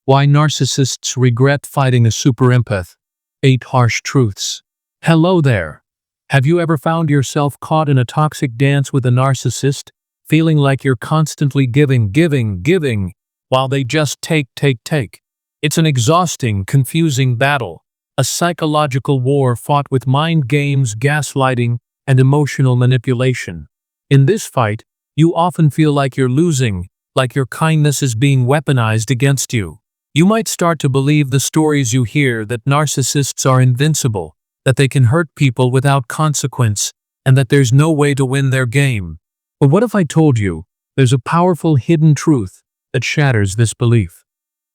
Why narcissists regret fighting a super empath. 8 harsh truths. Hello there. Have you ever found yourself caught in a toxic dance with a narcissist, feeling like you're constantly giving, while they just take? It's an exhausting, confusing battle, a psychological war fought with mind games, gaslighting, and emotional manipulation. In this fight, you often feel like you're losing, like your kindness is being weaponized against you. You might start to believe the stories you hear that narcissists are invincible, that they can hurt people without consequence, and that there's no way to win their game. But what if I told you there's a powerful hidden truth that shatters this belief?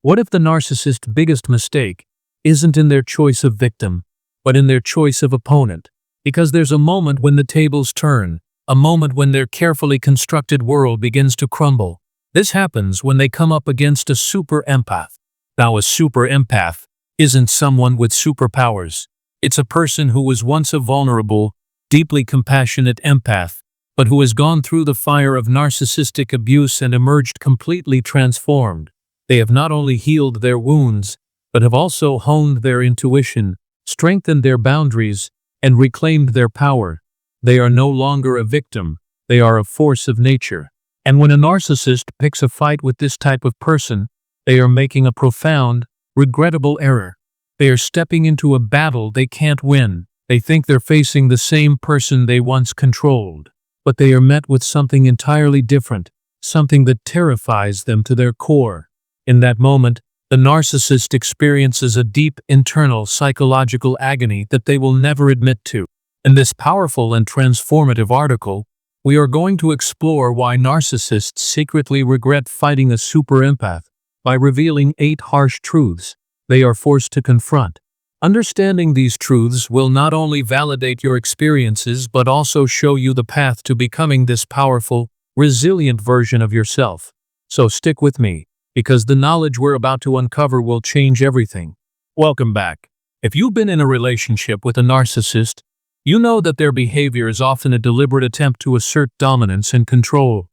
What if the narcissist's biggest mistake isn't in their choice of victim, but in their choice of opponent? Because there's a moment when the tables turn, a moment when their carefully constructed world begins to crumble. This happens when they come up against a super empath. Now, a super empath isn't someone with superpowers. It's a person who was once a vulnerable, deeply compassionate empath, but who has gone through the fire of narcissistic abuse and emerged completely transformed. They have not only healed their wounds, but have also honed their intuition, strengthened their boundaries, and reclaimed their power. They are no longer a victim. They are a force of nature. And when a narcissist picks a fight with this type of person, they are making a profound, regrettable error. They are stepping into a battle they can't win. They think they're facing the same person they once controlled. But they are met with something entirely different, something that terrifies them to their core. In that moment, the narcissist experiences a deep internal psychological agony that they will never admit to. In this powerful and transformative article, we are going to explore why narcissists secretly regret fighting a super empath by revealing 8 harsh truths they are forced to confront. Understanding these truths will not only validate your experiences but also show you the path to becoming this powerful, resilient version of yourself. So stick with me, because the knowledge we're about to uncover will change everything. Welcome back. If you've been in a relationship with a narcissist, you know that their behavior is often a deliberate attempt to assert dominance and control.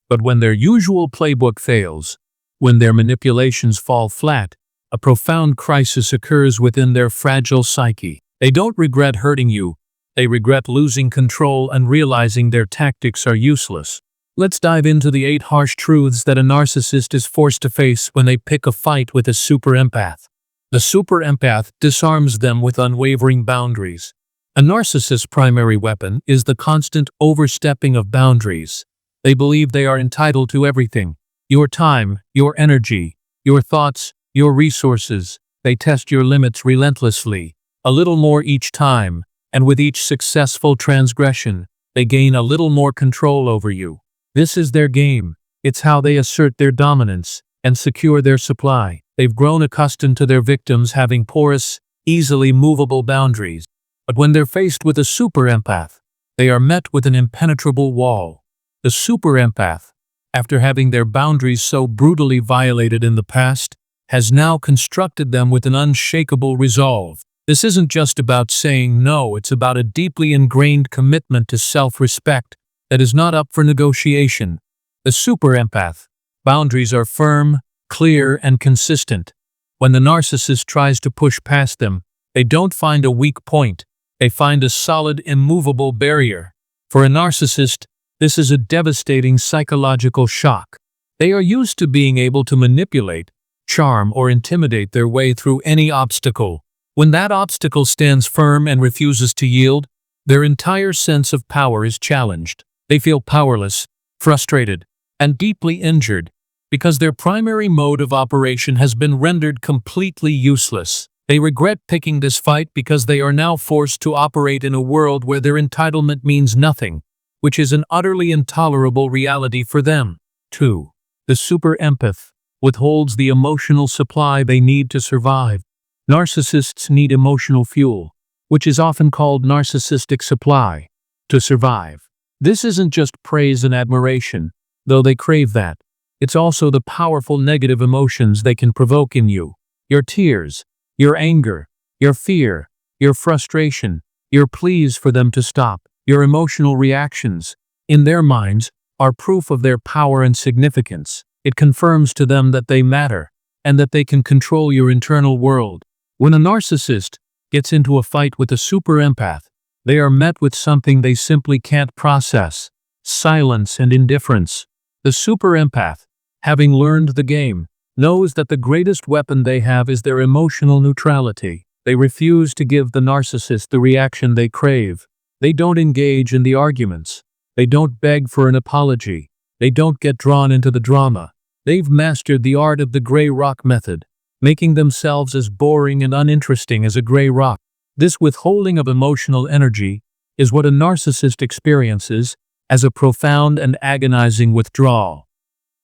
But when their usual playbook fails, when their manipulations fall flat, a profound crisis occurs within their fragile psyche. They don't regret hurting you. They regret losing control and realizing their tactics are useless. Let's dive into the 8 harsh truths that a narcissist is forced to face when they pick a fight with a super empath. The super empath disarms them with unwavering boundaries. A narcissist's primary weapon is the constant overstepping of boundaries. They believe they are entitled to everything. Your time, your energy, your thoughts, your resources. They test your limits relentlessly, a little more each time, and with each successful transgression, they gain a little more control over you. This is their game. It's how they assert their dominance and secure their supply. They've grown accustomed to their victims having porous, easily movable boundaries. But when they're faced with a super empath, they are met with an impenetrable wall. The super empath, after having their boundaries so brutally violated in the past, has now constructed them with an unshakable resolve. This isn't just about saying no, it's about a deeply ingrained commitment to self-respect that is not up for negotiation. The super empath boundaries are firm, clear, and consistent. When the narcissist tries to push past them, they don't find a weak point. They find a solid, immovable barrier. For a narcissist, this is a devastating psychological shock. They are used to being able to manipulate, charm, or intimidate their way through any obstacle. When that obstacle stands firm and refuses to yield, their entire sense of power is challenged. They feel powerless, frustrated, and deeply injured because their primary mode of operation has been rendered completely useless. They regret picking this fight because they are now forced to operate in a world where their entitlement means nothing, which is an utterly intolerable reality for them. 2. The super empath withholds the emotional supply they need to survive. Narcissists need emotional fuel, which is often called narcissistic supply, to survive. This isn't just praise and admiration, though they crave that. It's also the powerful negative emotions they can provoke in you. Your tears, your anger, your fear, your frustration, your pleas for them to stop, your emotional reactions, in their minds, are proof of their power and significance. It confirms to them that they matter, and that they can control your internal world. When a narcissist gets into a fight with a super empath, they are met with something they simply can't process: silence and indifference. The super empath, having learned the game, knows that the greatest weapon they have is their emotional neutrality. They refuse to give the narcissist the reaction they crave. They don't engage in the arguments. They don't beg for an apology. They don't get drawn into the drama. They've mastered the art of the gray rock method, making themselves as boring and uninteresting as a gray rock. This withholding of emotional energy is what a narcissist experiences as a profound and agonizing withdrawal.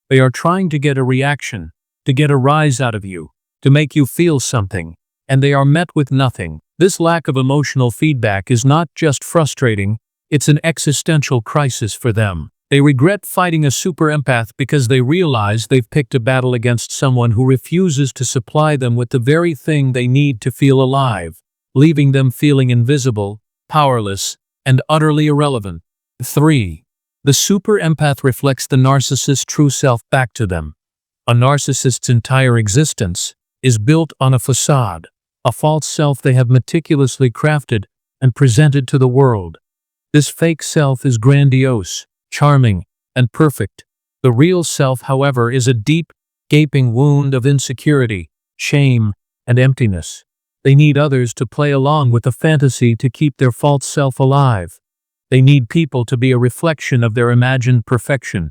They are trying to get a reaction, to get a rise out of you, to make you feel something, and they are met with nothing. This lack of emotional feedback is not just frustrating, it's an existential crisis for them. They regret fighting a super empath because they realize they've picked a battle against someone who refuses to supply them with the very thing they need to feel alive, leaving them feeling invisible, powerless, and utterly irrelevant. 3. The super empath reflects the narcissist's true self back to them. A narcissist's entire existence is built on a facade, a false self they have meticulously crafted and presented to the world. This fake self is grandiose, charming, and perfect. The real self, however, is a deep, gaping wound of insecurity, shame, and emptiness. They need others to play along with the fantasy to keep their false self alive. They need people to be a reflection of their imagined perfection.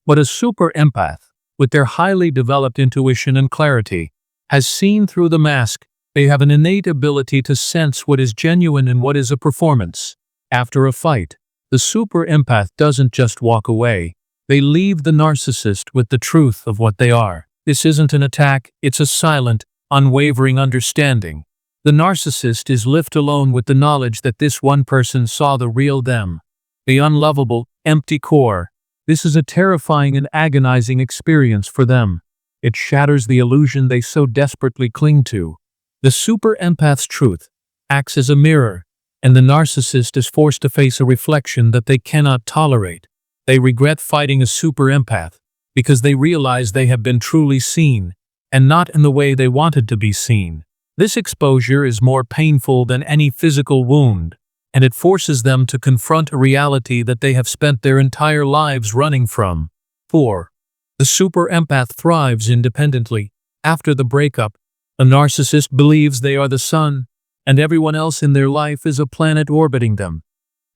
But a super empath, with their highly developed intuition and clarity, has seen through the mask. They have an innate ability to sense what is genuine and what is a performance. After a fight, the super empath doesn't just walk away. They leave the narcissist with the truth of what they are. This isn't an attack, it's a silent, unwavering understanding. The narcissist is left alone with the knowledge that this one person saw the real them, the unlovable, empty core. This is a terrifying and agonizing experience for them. It shatters the illusion they so desperately cling to. The super empath's truth acts as a mirror, and the narcissist is forced to face a reflection that they cannot tolerate. They regret fighting a super empath because they realize they have been truly seen, and not in the way they wanted to be seen. This exposure is more painful than any physical wound, and it forces them to confront a reality that they have spent their entire lives running from. 4. The super empath thrives independently. After the breakup, a narcissist believes they are the sun, and everyone else in their life is a planet orbiting them.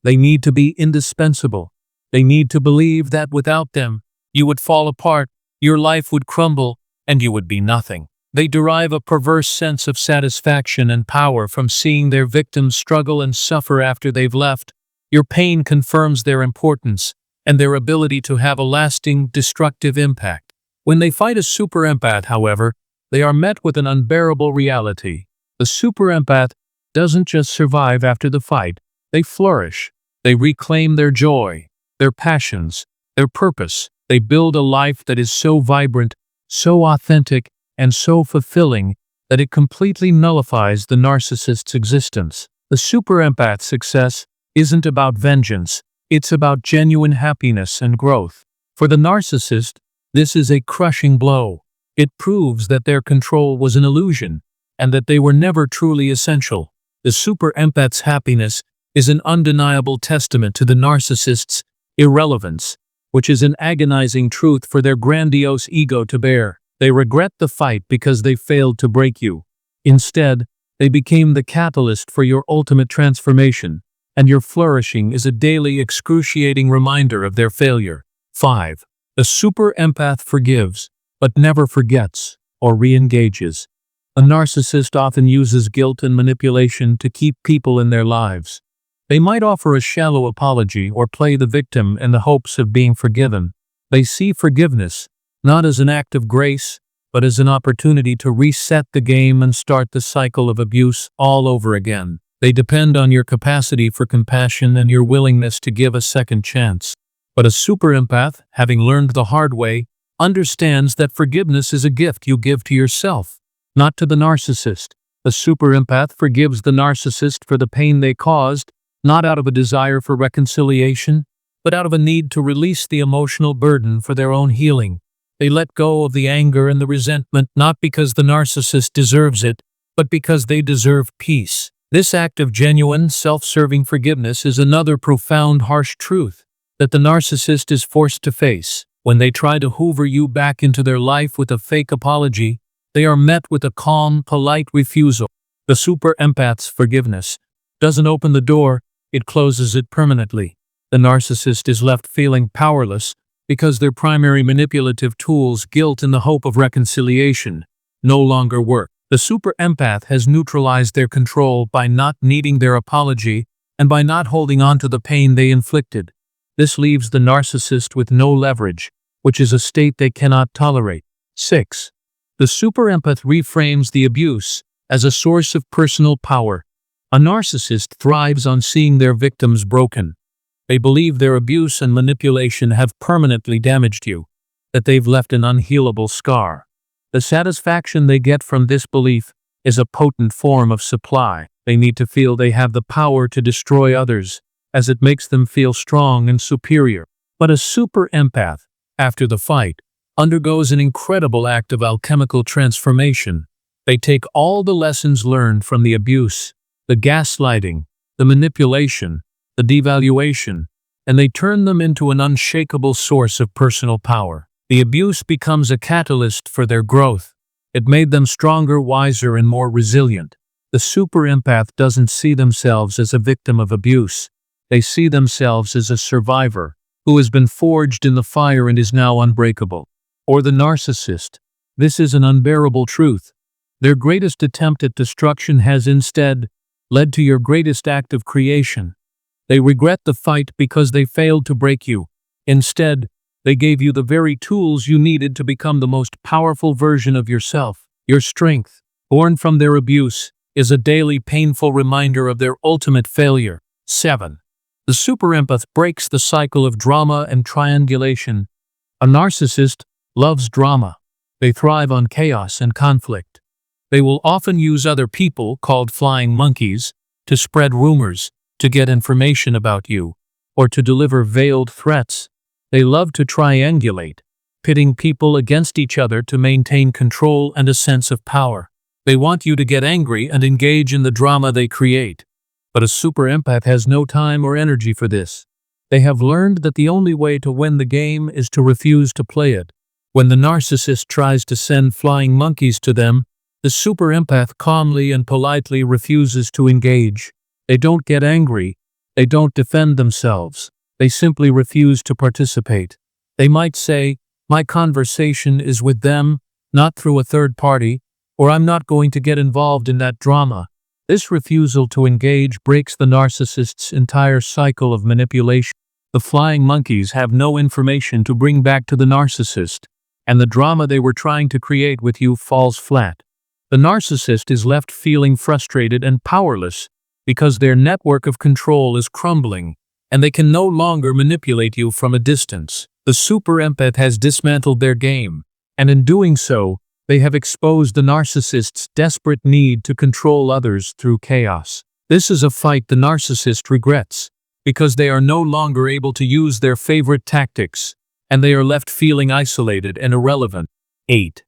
They need to be indispensable. They need to believe that without them, you would fall apart, your life would crumble, and you would be nothing. They derive a perverse sense of satisfaction and power from seeing their victims struggle and suffer after they've left. Your pain confirms their importance and their ability to have a lasting, destructive impact. When they fight a super empath, however, they are met with an unbearable reality. The super empath doesn't just survive after the fight, they flourish. They reclaim their joy, their passions, their purpose. They build a life that is so vibrant, so authentic, and so fulfilling that it completely nullifies the narcissist's existence. The super empath's success isn't about vengeance, it's about genuine happiness and growth. For the narcissist, this is a crushing blow. It proves that their control was an illusion, and that they were never truly essential. The super empath's happiness is an undeniable testament to the narcissist's irrelevance, which is an agonizing truth for their grandiose ego to bear. They regret the fight because they failed to break you. Instead, they became the catalyst for your ultimate transformation, and your flourishing is a daily excruciating reminder of their failure. 5. The super empath forgives, but never forgets or re-engages. A narcissist often uses guilt and manipulation to keep people in their lives. They might offer a shallow apology or play the victim in the hopes of being forgiven. They see forgiveness not as an act of grace, but as an opportunity to reset the game and start the cycle of abuse all over again. They depend on your capacity for compassion and your willingness to give a second chance. But a super empath, having learned the hard way, understands that forgiveness is a gift you give to yourself, not to the narcissist. A super empath forgives the narcissist for the pain they caused, not out of a desire for reconciliation, but out of a need to release the emotional burden for their own healing. They let go of the anger and the resentment not because the narcissist deserves it, but because they deserve peace. This act of genuine, self-serving forgiveness is another profound, harsh truth that the narcissist is forced to face. When they try to hoover you back into their life with a fake apology, they are met with a calm, polite refusal. The super empath's forgiveness doesn't open the door, it closes it permanently. The narcissist is left feeling powerless because their primary manipulative tools, guilt and the hope of reconciliation, no longer work. The super empath has neutralized their control by not needing their apology and by not holding on to the pain they inflicted. This leaves the narcissist with no leverage, which is a state they cannot tolerate. 6. The super empath reframes the abuse as a source of personal power. A narcissist thrives on seeing their victims broken. They believe their abuse and manipulation have permanently damaged you, that they've left an unhealable scar. The satisfaction they get from this belief is a potent form of supply. They need to feel they have the power to destroy others, as it makes them feel strong and superior. But a super empath, after the fight, undergoes an incredible act of alchemical transformation. They take all the lessons learned from the abuse, the gaslighting, the manipulation, the devaluation, and they turn them into an unshakable source of personal power. The abuse becomes a catalyst for their growth. It made them stronger, wiser, and more resilient. The super empath doesn't see themselves as a victim of abuse. They see themselves as a survivor who has been forged in the fire and is now unbreakable. Or the narcissist. This is an unbearable truth. Their greatest attempt at destruction has instead led to your greatest act of creation. They regret the fight because they failed to break you. Instead, they gave you the very tools you needed to become the most powerful version of yourself. Your strength, born from their abuse, is a daily painful reminder of their ultimate failure. 7. The super empath breaks the cycle of drama and triangulation. A narcissist loves drama. They thrive on chaos and conflict. They will often use other people, called flying monkeys, to spread rumors, to get information about you, or to deliver veiled threats. They love to triangulate, pitting people against each other to maintain control and a sense of power. They want you to get angry and engage in the drama they create. But a super empath has no time or energy for this. They have learned that the only way to win the game is to refuse to play it. When the narcissist tries to send flying monkeys to them, the super empath calmly and politely refuses to engage. They don't get angry. They don't defend themselves. They simply refuse to participate. They might say, "My conversation is with them, not through a third party," or "I'm not going to get involved in that drama." This refusal to engage breaks the narcissist's entire cycle of manipulation. The flying monkeys have no information to bring back to the narcissist, and the drama they were trying to create with you falls flat. The narcissist is left feeling frustrated and powerless because their network of control is crumbling, and they can no longer manipulate you from a distance. The super empath has dismantled their game, and in doing so, they have exposed the narcissist's desperate need to control others through chaos. This is a fight the narcissist regrets, because they are no longer able to use their favorite tactics, and they are left feeling isolated and irrelevant. 8.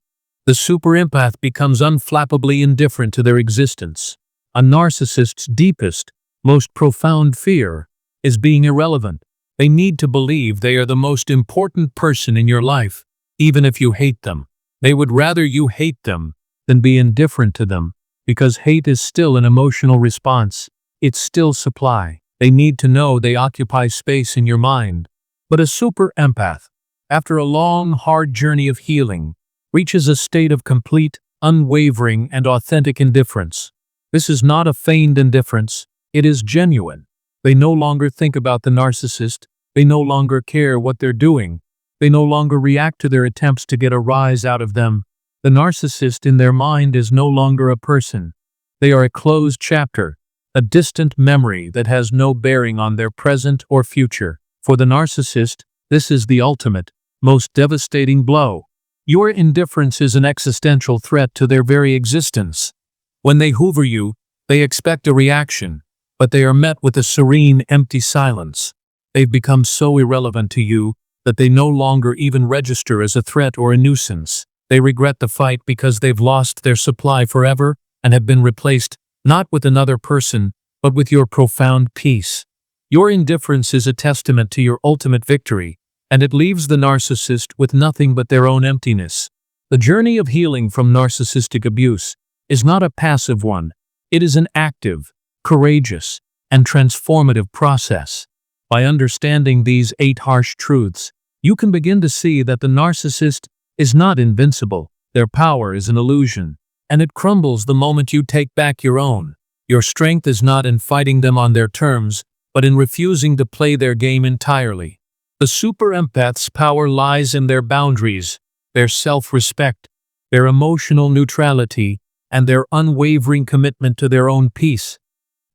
The super empath becomes unflappably indifferent to their existence. A narcissist's deepest, most profound fear is being irrelevant. They need to believe they are the most important person in your life, even if you hate them. They would rather you hate them than be indifferent to them, because hate is still an emotional response. It's still supply. They need to know they occupy space in your mind. But a super empath, after a long, hard journey of healing, reaches a state of complete, unwavering, and authentic indifference. This is not a feigned indifference. It is genuine. They no longer think about the narcissist. They no longer care what they're doing. They no longer react to their attempts to get a rise out of them. The narcissist in their mind is no longer a person. They are a closed chapter, a distant memory that has no bearing on their present or future. For the narcissist, this is the ultimate, most devastating blow. Your indifference is an existential threat to their very existence. When they hoover you, they expect a reaction, but they are met with a serene, empty silence. They've become so irrelevant to you that they no longer even register as a threat or a nuisance. They regret the fight because they've lost their supply forever and have been replaced not with another person, but with your profound peace. Your indifference is a testament to your ultimate victory, and it leaves the narcissist with nothing but their own emptiness. The journey of healing from narcissistic abuse is not a passive one. It is an active, courageous, and transformative process. By understanding these 8 harsh truths, you can begin to see that the narcissist is not invincible. Their power is an illusion, and it crumbles the moment you take back your own. Your strength is not in fighting them on their terms, but in refusing to play their game entirely. The super empath's power lies in their boundaries, their self-respect, their emotional neutrality, and their unwavering commitment to their own peace.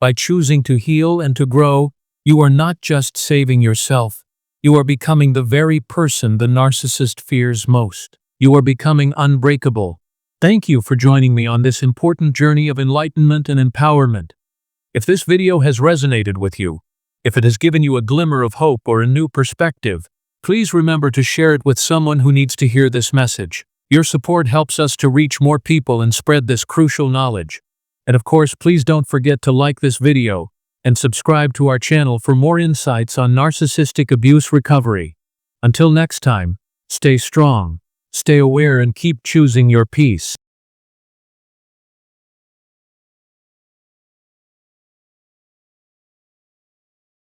By choosing to heal and to grow, you are not just saving yourself, you are becoming the very person the narcissist fears most. You are becoming unbreakable. Thank you for joining me on this important journey of enlightenment and empowerment. If this video has resonated with you, if it has given you a glimmer of hope or a new perspective, please remember to share it with someone who needs to hear this message. Your support helps us to reach more people and spread this crucial knowledge. And of course, please don't forget to like this video and subscribe to our channel for more insights on narcissistic abuse recovery. Until next time, stay strong, stay aware, and keep choosing your peace.